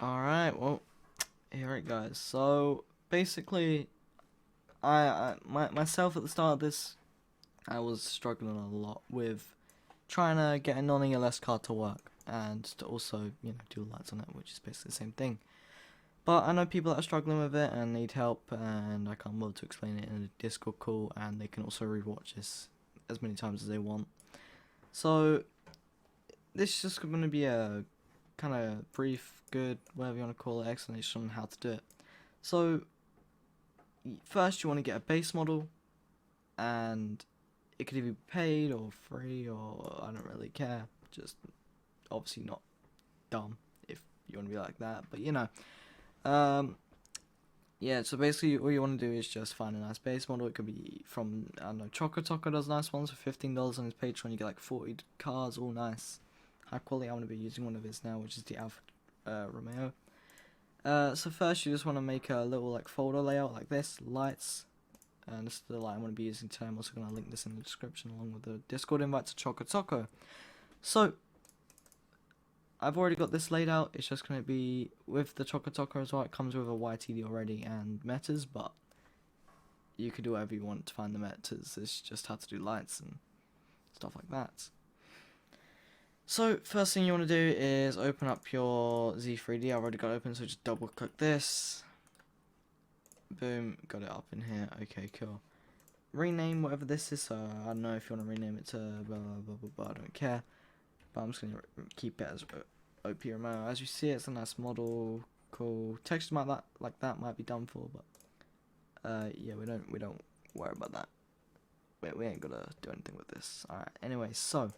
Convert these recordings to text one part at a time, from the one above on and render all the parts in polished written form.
Alright, well, here it goes. So, basically, myself at the start of this, I was struggling a lot with trying to get a non-ELS card to work, and to also, do lights on it, which is basically the same thing. But I know people that are struggling with it and need help, and I can't bother to explain it in a Discord call, and they can also rewatch this as many times as they want. So, this is just going to be a kind of brief, good, whatever you want to call it, explanation on how to do it. So, first you want to get a base model, and it could either be paid or free, or I don't really care. Just obviously not dumb if you want to be like that, but yeah, so basically all you want to do is just find a nice base model. It could be from, I don't know, Choco does nice ones for $15 on his Patreon. You get like 40 cars, all nice. High quality. I'm going to be using one of his now, which is the Alpha Romeo. So first you just want to make a little like folder layout like this, lights. And this is the light I'm going to be using today. I'm also going to link this in the description along with the Discord invite to Choco. So, I've already got this laid out. It's just going to be with the Choco as well. It comes with a YTD already and metas, but you can do whatever you want to find the metas. It's just how to do lights and stuff like that. So, first thing you want to do is open up your Z3D. I've already got it open, so just double click this. Boom, got it up in here. Okay, cool. Rename whatever this is. So I don't know if you want to rename it to blah blah blah blah blah. I don't care. But I'm just gonna keep it as OP Romeo. As you see, it's a nice model. Cool. Texture like that might be done for, but yeah, we don't worry about that. We ain't gonna do anything with this. All right. Anyway, so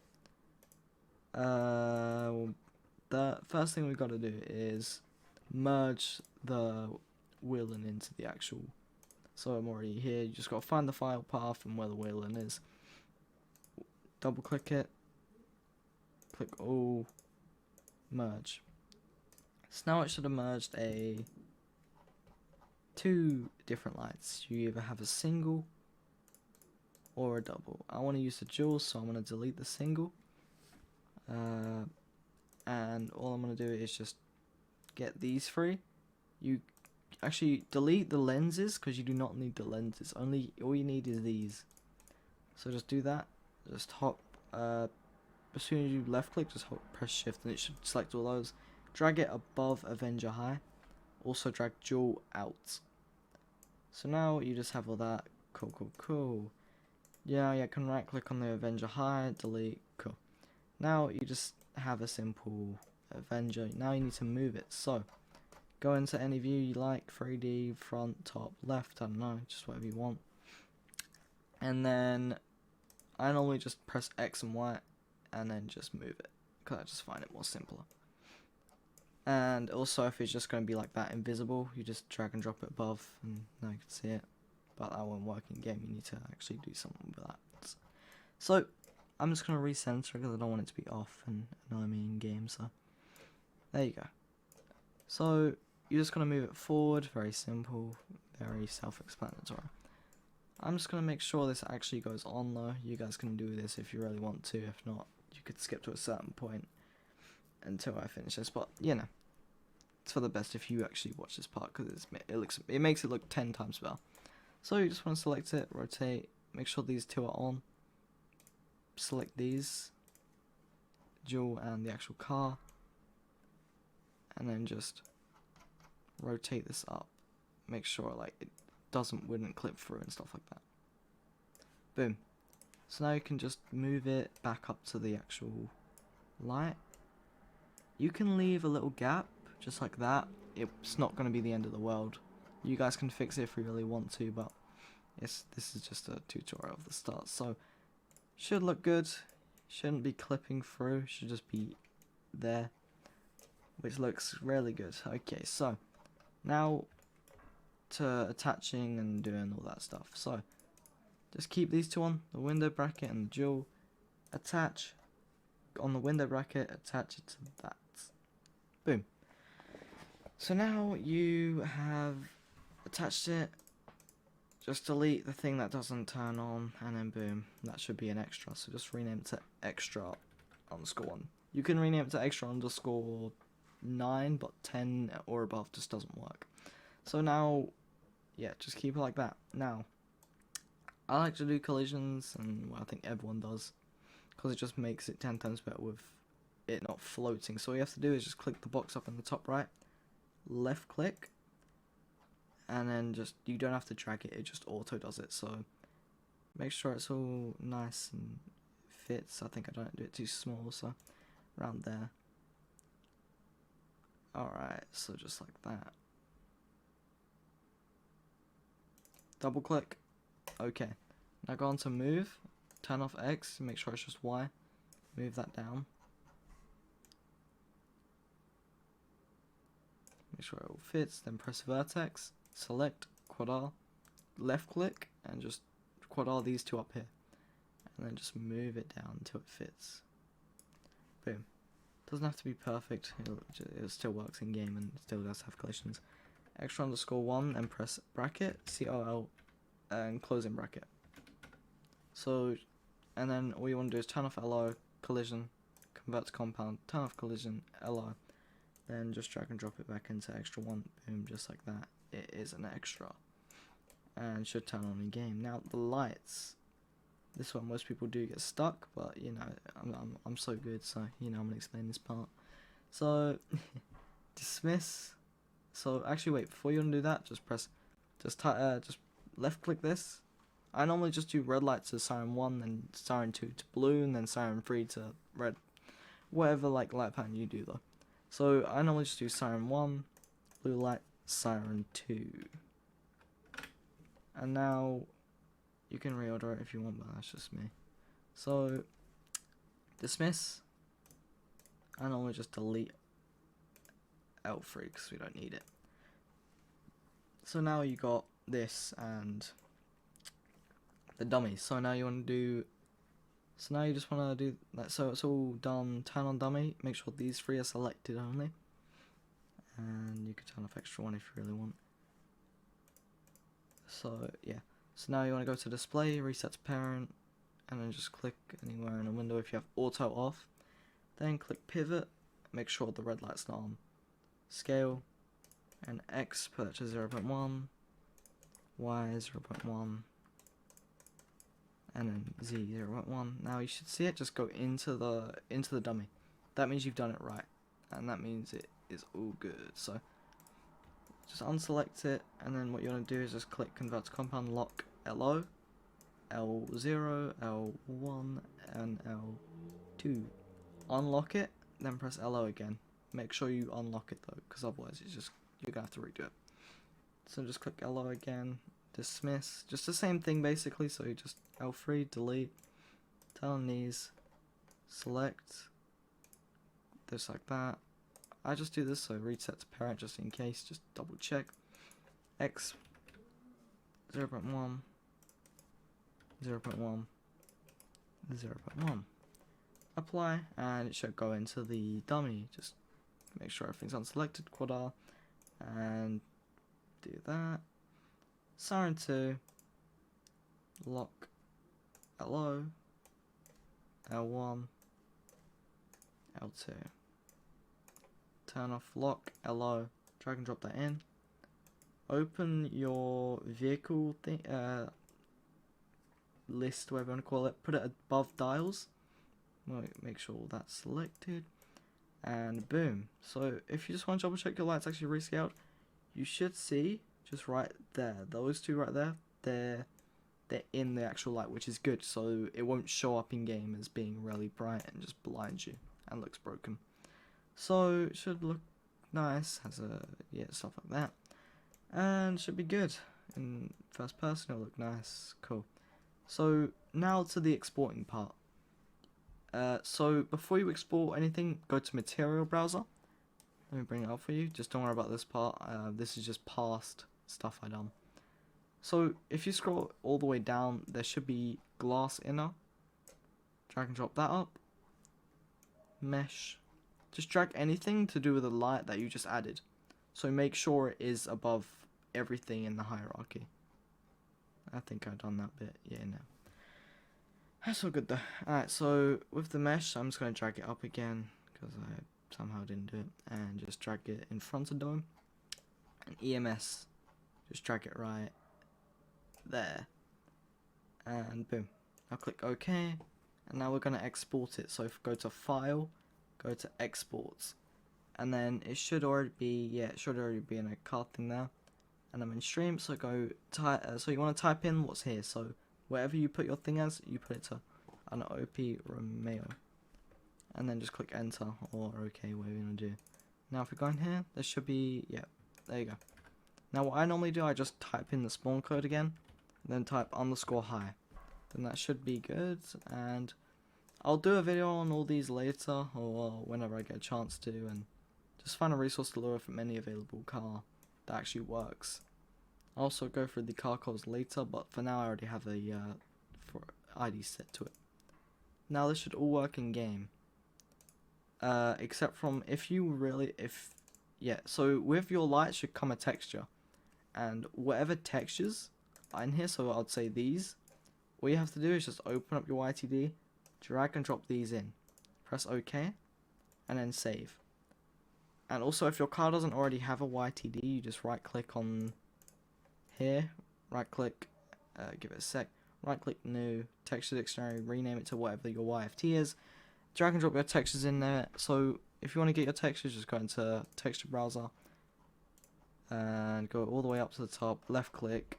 the first thing we got to do is merge the wheeling into the actual. So I'm already here. You just got to find the file path and where the wheeling is. Double click it. Click all. Merge. So now it should have merged two different lights. You either have a single or a double. I want to use the dual, so I'm going to delete the single. And all I'm going to do is just get these three. You actually delete the lenses because you do not need the lenses. All you need is these. So just do that. Just hop. As soon as you left click, just press shift and it should select all those. Drag it above Avenger High. Also drag Dual out. So now you just have all that. Cool. Yeah, you can right click on the Avenger High, delete. Cool. Now you just have a simple Avenger. Now you need to move it. So go into any view you like, 3D, front, top, left, I don't know, just whatever you want. And then I normally just press X and Y and then just move it, because I just find it more simpler. And also if it's just going to be like that invisible, you just drag and drop it above and now you can see it. But that won't work in game, you need to actually do something with that. So I'm just going to recenter because I don't want it to be off and annoy me in game, so there you go. So you're just going to move it forward, very simple, very self-explanatory. I'm just going to make sure this actually goes on though. You guys can do this if you really want to, if not, you could skip to a certain point until I finish this, but it's for the best if you actually watch this part because it makes it look 10 times better. So you just want to select it, rotate, make sure these two are on, select these, dual and the actual car, and then just rotate this up, make sure like it wouldn't clip through and stuff like that. Boom. So now you can just move it back up to the actual light. You can leave a little gap just like that. It's not going to be the end of the world. You guys can fix it if you really want to, but this is just a tutorial of the start. So should look good. Shouldn't be clipping through. Should just be there, which looks really good. Okay, so now to attaching and doing all that stuff. So just keep these two on, the window bracket and the dual. Attach on the window bracket, attach it to that. Boom. So now you have attached it. Just delete the thing that doesn't turn on, and then boom, that should be an extra. So just rename it to extra_1. You can rename it to extra_1 9, but 10 or above just doesn't work. So now, yeah, just keep it like that. Now, I like to do collisions, and well, I think everyone does, because it just makes it 10 times better with it not floating. So all you have to do is just click the box up in the top right, left click, and then just, you don't have to drag it, it just auto does it. So make sure it's all nice and fits. I think I don't do it too small, so around there. Alright, so just like that. Double click. Okay. Now go on to move. Turn off X. Make sure it's just Y. Move that down. Make sure it all fits. Then press vertex. Select quad R. Left click and just quad R these two up here. And then just move it down until it fits. Boom. Doesn't have to be perfect. It still works in game and still does have collisions. Extra underscore 1 and press bracket, COL, and closing bracket. So, and then all you want to do is turn off LO, collision, convert to compound, turn off collision, LO, then just drag and drop it back into extra 1, boom, just like that. It is an extra, and should turn on in game. Now the lights, this one most people do get stuck, but you know, I'm so good, so you know I'm gonna explain this part. So dismiss. So actually, wait, before you do that, just just left click this. I normally just do red light to siren 1, then siren 2 to blue, and then siren 3 to red. Whatever like light pattern you do though. So I normally just do siren 1, blue light, siren 2. And now you can reorder it if you want, but that's just me. So dismiss. I normally just delete L3 because we don't need it. So now you got this and the dummy. So now you want to do, so now you just want to do that. So it's all done. Turn on dummy. Make sure these 3 are selected only, and you can turn off extra 1 if you really want. So yeah. So now you want to go to display, reset to parent, and then just click anywhere in a window if you have auto off. Then click pivot. Make sure the red light's not on. Scale, and X put that to 0.1, Y 0.1, and then Z 0.1. Now you should see it just go into the dummy. That means you've done it right, and that means it is all good. So just unselect it, and then what you want to do is just click convert to compound, lock LO, L0, L1, and L2. Unlock it, then press LO again. Make sure you unlock it though, because otherwise you're gonna have to redo it. So just click LO again, dismiss, just the same thing basically. So you just L3, delete, turn on these, select, just like that. I just do this, so reset to parent just in case, just double check. X 0.1, 0.1, 0.1. Apply, and it should go into the dummy. Just make sure everything's unselected, quad R, and do that. Siren 2, lock LO, L1, L2. Turn off lock LO, drag and drop that in. Open your vehicle thing, list, whatever you want to call it. Put it above dials. Make sure that's selected, and boom. So if you just want to double check your lights actually rescaled, you should see just right there, those two right there, they're in the actual light, which is good, so it won't show up in game as being really bright and just blinds you and looks broken. So it should look nice, has a, yeah, stuff like that, and should be good. In first person it'll look nice, cool. So now to the exporting part. So before you export anything, go to material browser. Let me bring it up for you, just don't worry about this part. This is just past stuff I done. So if you scroll all the way down, there should be glass inner. Drag and drop that up. Mesh. Just drag anything to do with the light that you just added. So make sure it is above everything in the hierarchy. I think I've done that bit, yeah, no. That's all good though. Alright, so with the mesh, I'm just going to drag it up again, because I somehow didn't do it, and just drag it in front of Dome, and EMS, just drag it right there, and boom. Now click OK, and now we're going to export it. So if we go to File, go to Exports, and then it should already be, yeah, it should already be in a card thing there. And I'm in Stream, so go type. So you want to type in what's here. So wherever you put your thing as, you put it to an OP Romeo, and then just click Enter or OK, whatever you want to do. Now if we go in here, there should be, yeah, there you go. Now what I normally do, I just type in the spawn code again, then type _hi. Then that should be good, and I'll do a video on all these later, or whenever I get a chance to, and just find a resource to lure from any available car that actually works. I'll also go through the car codes later, but for now I already have a for ID set to it. Now this should all work in game, except from so with your light should come a texture, and whatever textures are in here, so I'd say these, all you have to do is just open up your YTD, drag and drop these in, press OK, and then save. And also, if your car doesn't already have a YTD, you just right click on here, right click, give it a sec, right click new, texture dictionary, rename it to whatever your YFT is, drag and drop your textures in there. So if you want to get your textures, just go into texture browser, and go all the way up to the top, left click,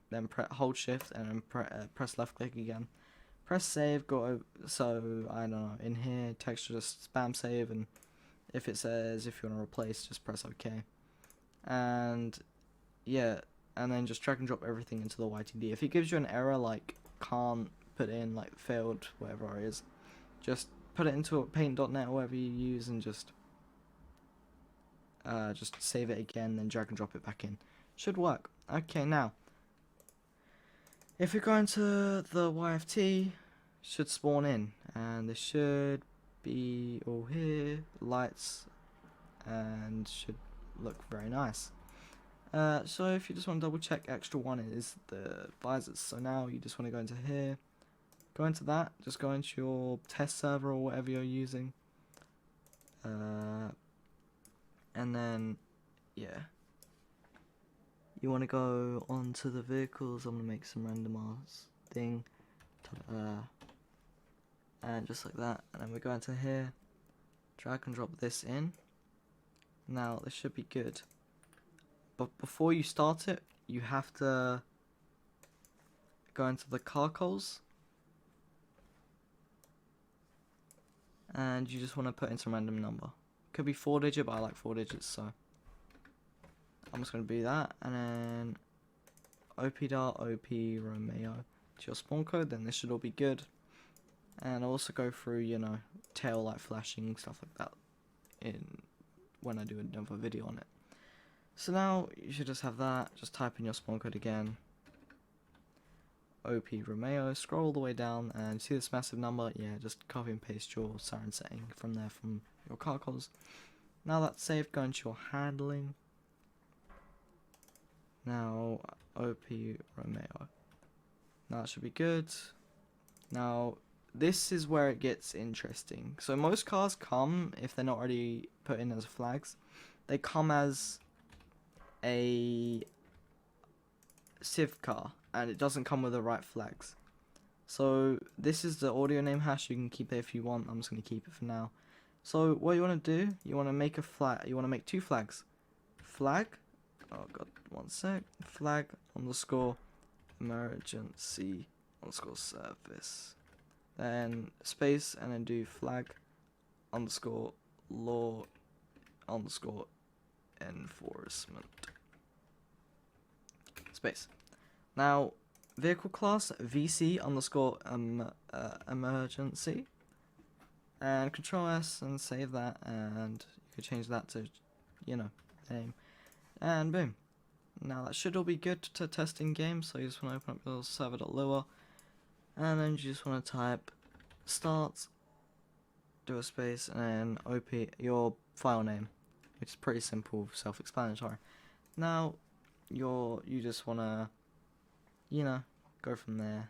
then hold shift, and then press left click again. Press save, so I don't know, in here, texture just spam save, and if it says if you want to replace, just press OK. And yeah, and then just drag and drop everything into the YTD. If it gives you an error like can't put in, like failed, whatever it is, just put it into a paint.net or whatever you use, and just save it again, then drag and drop it back in. Should work. Okay, now if we go into the YFT, should spawn in, and this should be all here, lights, and should look very nice. So if you just want to double check, extra one is the visors. So now you just want to go into here, go into that, just go into your test server or whatever you're using, and then yeah, you want to go onto the vehicles. I'm gonna make some randomized thing, and just like that, and then we go into here, drag and drop this in. Now this should be good, but before you start it, you have to go into the car calls, and you just want to put in some random number. Could be 4-digit, but I like 4 digits, so I'm just going to do that, and then OP Romeo to your spawn code. Then this should all be good, and I'll also go through, you know, tail light flashing, stuff like that when I do another video on it. So now you should just have that. Just type in your spawn code again, OP Romeo, scroll all the way down, and see this massive number. Yeah, just copy and paste your siren setting from there, from your car calls. Now that's saved, go into your handling. Now OP Romeo. Now that should be good. Now this is where it gets interesting. So most cars come, if they're not already put in as flags, they come as a civ car, and it doesn't come with the right flags. So this is the audio name hash. You can keep it if you want. I'm just going to keep it for now. So what you want to do, you want to make a flag. You want to make 2 flags. Flag, oh god, one sec. Flag _ emergency _ service. Then space, and then do flag _ law _ enforcement. Space. Now vehicle class VC _ emergency, and Control S and save that, and you could change that to, you know, name, and boom. Now that should all be good to test in game. So you just want to open up your server.lua, and then you just want to type start, do a space, and then OP your file name, which is pretty simple, self-explanatory. Now you just want to, you know, go from there,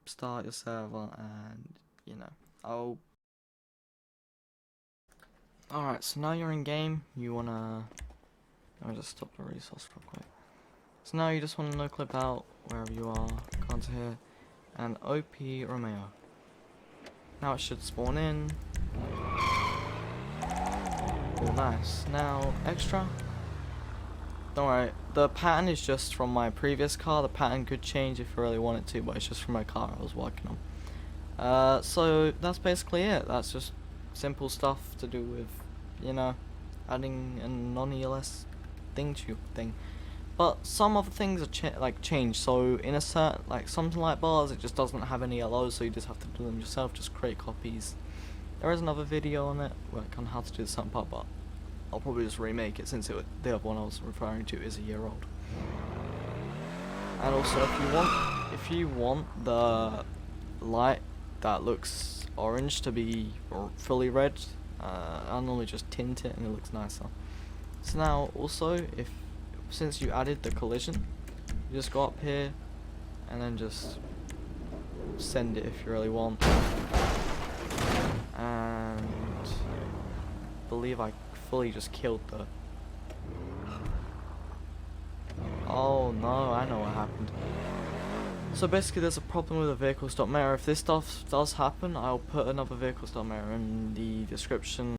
start your server, and you know, Alright, so now you're in game, you wanna... Let me just stop the resource real quick. So now you just wanna no clip out wherever you are, go into here, and OP Romeo. Now it should spawn in. Oh, nice. Now, extra. Don't worry, the pattern is just from my previous car. The pattern could change if you really wanted to, but it's just from my car I was working on. So that's basically it. That's just simple stuff to do with, you know, adding a non-ELS thing to your thing. But some of the things are changed. So in a certain, like something like bars, it just doesn't have any LOs, so you just have to do them yourself. Just create copies. There is another video on it, like on how to do the certain part, but I'll probably just remake it since the other one I was referring to is a year old. And also, if you want the light that looks orange to be fully red, I'll normally just tint it and it looks nicer. So now, also, since you added the collision, you just go up here and then just send it if you really want. And I believe I fully just killed the... Oh no, I know what happened. So basically there's a problem with the vehicle stop mirror. If this stuff does happen, I'll put another vehicle stop mirror in the description.